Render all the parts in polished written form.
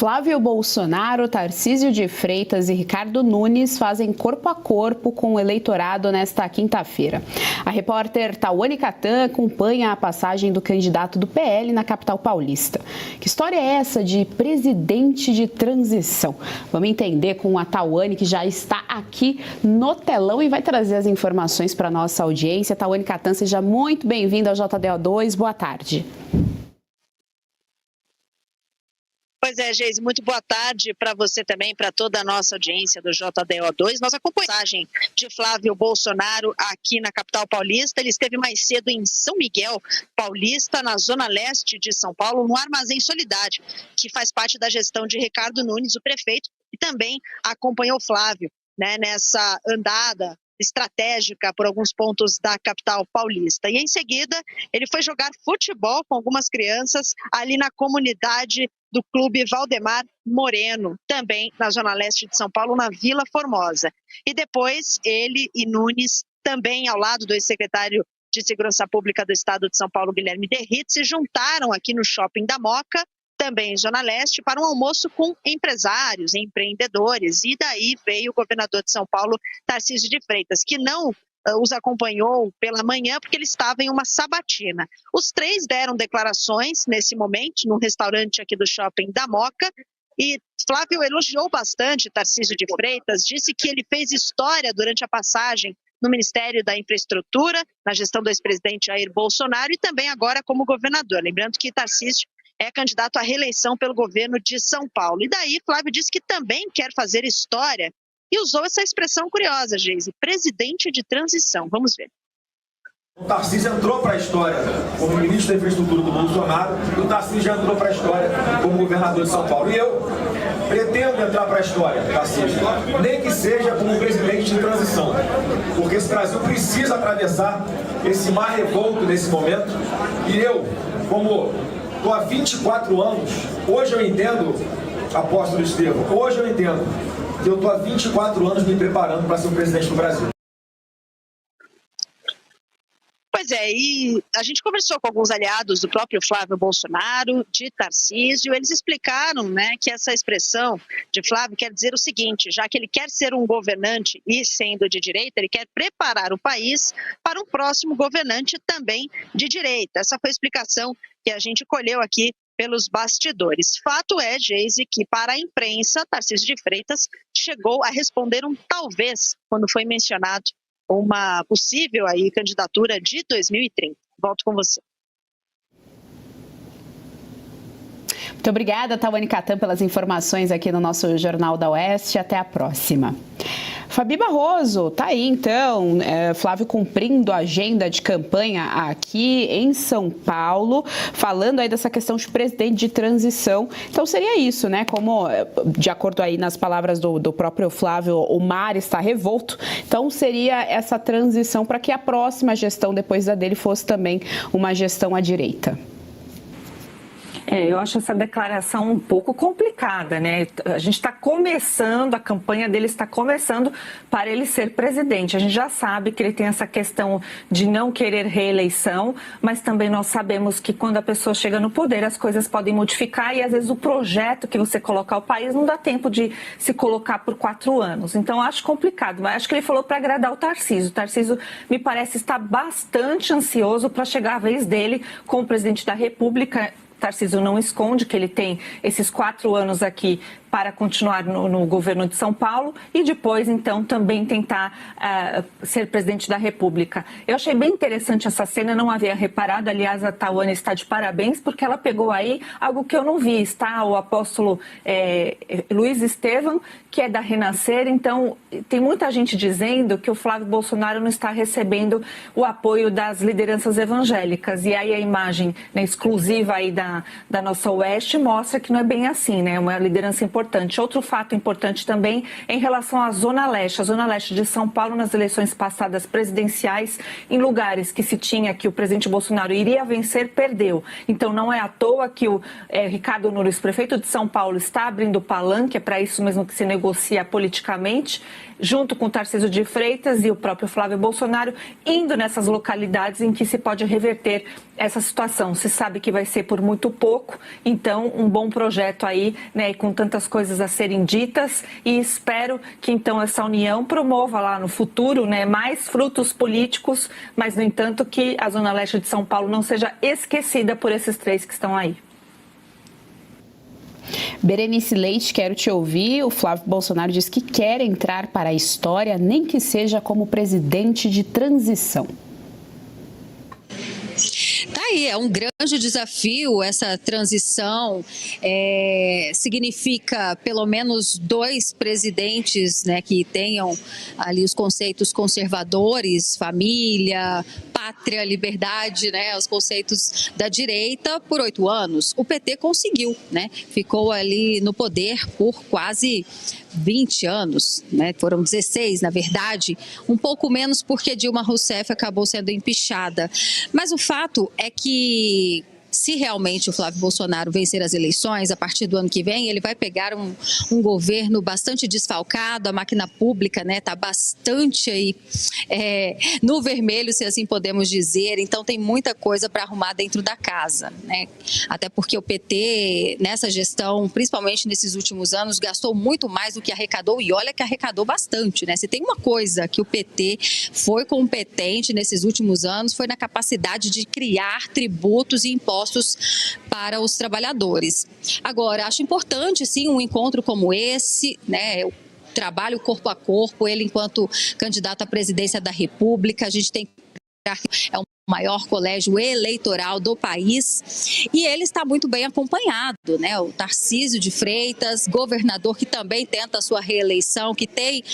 Flávio Bolsonaro, Tarcísio de Freitas e Ricardo Nunes fazem corpo a corpo com o eleitorado nesta quinta-feira. A repórter Tawane Catan acompanha a passagem do candidato do PL na capital paulista. Que história é essa de presidente de transição? Vamos entender com a Tawane, que já está aqui no telão e vai trazer as informações para a nossa audiência. Tawane Catan, seja muito bem-vinda ao JDO2. Boa tarde. Pois é, Geise, muito boa tarde para você também, para toda a nossa audiência do JDO2. Nós acompanhamos a passagem de Flávio Bolsonaro aqui na capital paulista. Ele esteve mais cedo em São Miguel Paulista, na zona leste de São Paulo, no Armazém Solidário, que faz parte da gestão de Ricardo Nunes, o prefeito, e também acompanhou Flávio, né, nessa andada estratégica por alguns pontos da capital paulista. E em seguida, ele foi jogar futebol com algumas crianças ali na comunidade do Clube Valdemar Moreno, também na zona leste de São Paulo, na Vila Formosa. E depois, ele e Nunes, também ao lado do ex-secretário de Segurança Pública do Estado de São Paulo, Guilherme Derrite, se juntaram aqui no Shopping da Moca, também em Zona Leste, para um almoço com empresários, empreendedores. E daí veio o governador de São Paulo, Tarcísio de Freitas, que não os acompanhou pela manhã porque ele estava em uma sabatina. Os três deram declarações nesse momento, num restaurante aqui do Shopping da Moca, e Flávio elogiou bastante Tarcísio de Freitas, disse que ele fez história durante a passagem no Ministério da Infraestrutura, na gestão do ex-presidente Jair Bolsonaro, e também agora como governador. Lembrando que Tarcísio é candidato à reeleição pelo governo de São Paulo. E daí Flávio disse que também quer fazer história e usou essa expressão curiosa, Geise, presidente de transição. Vamos ver. O Tarcísio entrou para a história como ministro da Infraestrutura do Bolsonaro, e o Tarcísio já entrou para a história como governador de São Paulo. E eu pretendo entrar para a história, Tarcísio, nem que seja como presidente de transição, porque esse Brasil precisa atravessar esse mar revolto nesse momento. E eu, como estou há 24 anos, hoje eu entendo, apóstolo Estevão, hoje eu entendo que eu estou há 24 anos me preparando para ser o presidente do Brasil. Pois é, e a gente conversou com alguns aliados do próprio Flávio Bolsonaro, de Tarcísio. Eles explicaram, né, que essa expressão de Flávio quer dizer o seguinte: já que ele quer ser um governante e sendo de direita, ele quer preparar o país para um próximo governante também de direita. Essa foi a explicação que a gente colheu aqui pelos bastidores. Fato é, Geise, que para a imprensa, Tarcísio de Freitas chegou a responder um talvez quando foi mencionado uma possível aí candidatura de 2030. Volto com você. Muito obrigada, Tawane Catan, pelas informações aqui no nosso Jornal da Oeste. Até a próxima. Fabi Barroso, tá aí então, Flávio cumprindo a agenda de campanha aqui em São Paulo, falando aí dessa questão de presidente de transição. Então seria isso, né? Como, de acordo aí nas palavras do próprio Flávio, o mar está revolto. Então seria essa transição para que a próxima gestão depois da dele fosse também uma gestão à direita. Eu acho essa declaração um pouco complicada, né? A gente está começando, a campanha dele está começando para ele ser presidente. A gente já sabe que ele tem essa questão de não querer reeleição, mas também nós sabemos que quando a pessoa chega no poder, as coisas podem modificar e às vezes o projeto que você colocar ao país não dá tempo de se colocar por 4 anos. Então acho complicado, mas acho que ele falou para agradar o Tarcísio. O Tarcísio me parece estar bastante ansioso para chegar a vez dele como presidente da República. Tarcísio não esconde que ele tem esses 4 anos aqui para continuar no governo de São Paulo e depois, então, também tentar ser presidente da República. Eu achei bem interessante essa cena, não havia reparado, aliás, a Tawane está de parabéns, porque ela pegou aí algo que eu não vi, está o apóstolo Luiz Estevão, que é da Renascer, então tem muita gente dizendo que o Flávio Bolsonaro não está recebendo o apoio das lideranças evangélicas, e aí a imagem, né, exclusiva aí da nossa Oeste mostra que não é bem assim, né, uma liderança importante. Outro fato importante também em relação à Zona Leste. A Zona Leste de São Paulo, nas eleições passadas presidenciais, em lugares que se tinha que o presidente Bolsonaro iria vencer, perdeu. Então não é à toa que o Ricardo Nunes, prefeito de São Paulo, está abrindo palanque, é para isso mesmo que se negocia politicamente, junto com o Tarcísio de Freitas e o próprio Flávio Bolsonaro, indo nessas localidades em que se pode reverter essa situação. Se sabe que vai ser por muito muito pouco. Então, um bom projeto aí, né, com tantas coisas a serem ditas, e espero que então essa união promova lá no futuro, né, mais frutos políticos, mas, no entanto, que a Zona Leste de São Paulo não seja esquecida por esses três que estão aí. Berenice Leite, quero te ouvir. O Flávio Bolsonaro diz que quer entrar para a história, nem que seja como presidente de transição. Tá aí, é um grande desafio essa transição, significa pelo menos 2 presidentes, né, que tenham ali os conceitos conservadores, família, pátria, liberdade, né, os conceitos da direita por 8 anos. O PT conseguiu, né, ficou ali no poder por quase 20 anos, né? Foram 16, na verdade, um pouco menos porque Dilma Rousseff acabou sendo empichada. Mas o fato é que, se realmente o Flávio Bolsonaro vencer as eleições, a partir do ano que vem, ele vai pegar um governo bastante desfalcado, a máquina pública, né, está bastante aí, no vermelho, se assim podemos dizer, então tem muita coisa para arrumar dentro da casa, né? Até porque o PT, nessa gestão, principalmente nesses últimos anos, gastou muito mais do que arrecadou, e olha que arrecadou bastante, né? Se tem uma coisa que o PT foi competente nesses últimos anos, foi na capacidade de criar tributos e impostos para os trabalhadores. Agora, acho importante, sim, um encontro como esse, né? Eu trabalho corpo a corpo, ele enquanto candidato à presidência da República, a gente tem que é o maior colégio eleitoral do país, e ele está muito bem acompanhado, né? O Tarcísio de Freitas, governador que também tenta a sua reeleição, que tem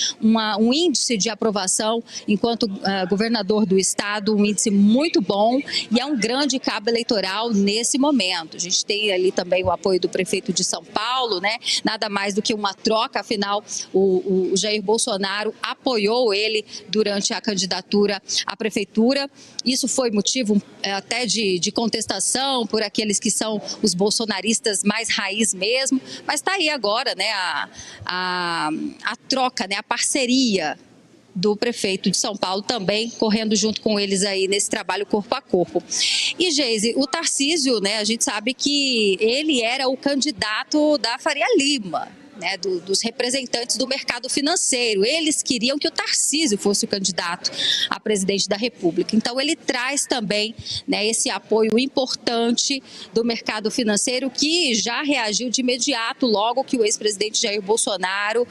um índice de aprovação enquanto governador do estado, um índice muito bom, e é um grande cabo eleitoral nesse momento. A gente tem ali também o apoio do prefeito de São Paulo, né? Nada mais do que uma troca, afinal o Jair Bolsonaro apoiou ele durante a candidatura à prefeitura. Isso foi motivo até de contestação por aqueles que são os bolsonaristas mais raiz mesmo, mas está aí agora, né, a troca, né, a parceria do prefeito de São Paulo também correndo junto com eles aí nesse trabalho corpo a corpo. E, Geise, o Tarcísio, né, a gente sabe que ele era o candidato da Faria Lima, né, dos representantes do mercado financeiro. Eles queriam que o Tarcísio fosse o candidato a presidente da República. Então, ele traz também, né, esse apoio importante do mercado financeiro, que já reagiu de imediato logo que o ex-presidente Jair Bolsonaro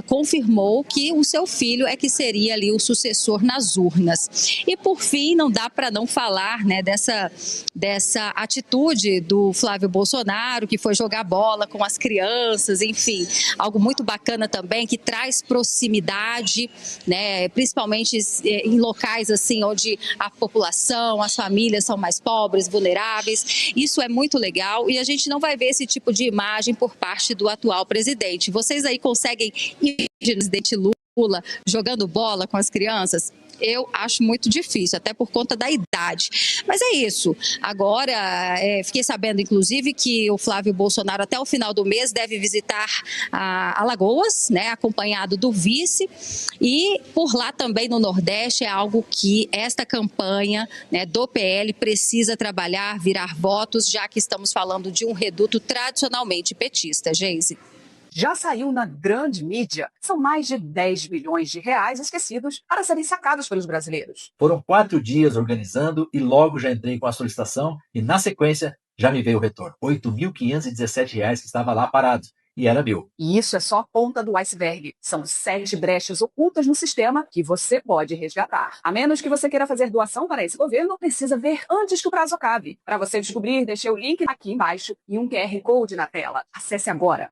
confirmou que o seu filho é que seria ali o sucessor nas urnas. E, por fim, não dá para não falar, né, dessa atitude do Flávio Bolsonaro, que foi jogar bola com as crianças, enfim. Algo muito bacana também, que traz proximidade, né, principalmente em locais assim onde a população, as famílias são mais pobres, vulneráveis. Isso é muito legal, e a gente não vai ver esse tipo de imagem por parte do atual presidente. Vocês aí conseguem ir o presidente Lula jogando bola com as crianças? Eu acho muito difícil, até por conta da idade. Mas é isso. Agora, fiquei sabendo, inclusive, que o Flávio Bolsonaro, até o final do mês, deve visitar Alagoas, né, acompanhado do vice. E por lá também no Nordeste é algo que esta campanha, né, do PL precisa trabalhar, virar votos, já que estamos falando de um reduto tradicionalmente petista. Geise. Já saiu na grande mídia. São mais de 10 bilhões de reais esquecidos para serem sacados pelos brasileiros. Foram 4 dias organizando e logo já entrei com a solicitação e, na sequência, já me veio o retorno. R$ 8.517 que estava lá parado. E era meu. E isso é só a ponta do iceberg. São 7 brechas ocultas no sistema que você pode resgatar. A menos que você queira fazer doação para esse governo, precisa ver antes que o prazo acabe. Para você descobrir, deixei o link aqui embaixo e um QR Code na tela. Acesse agora.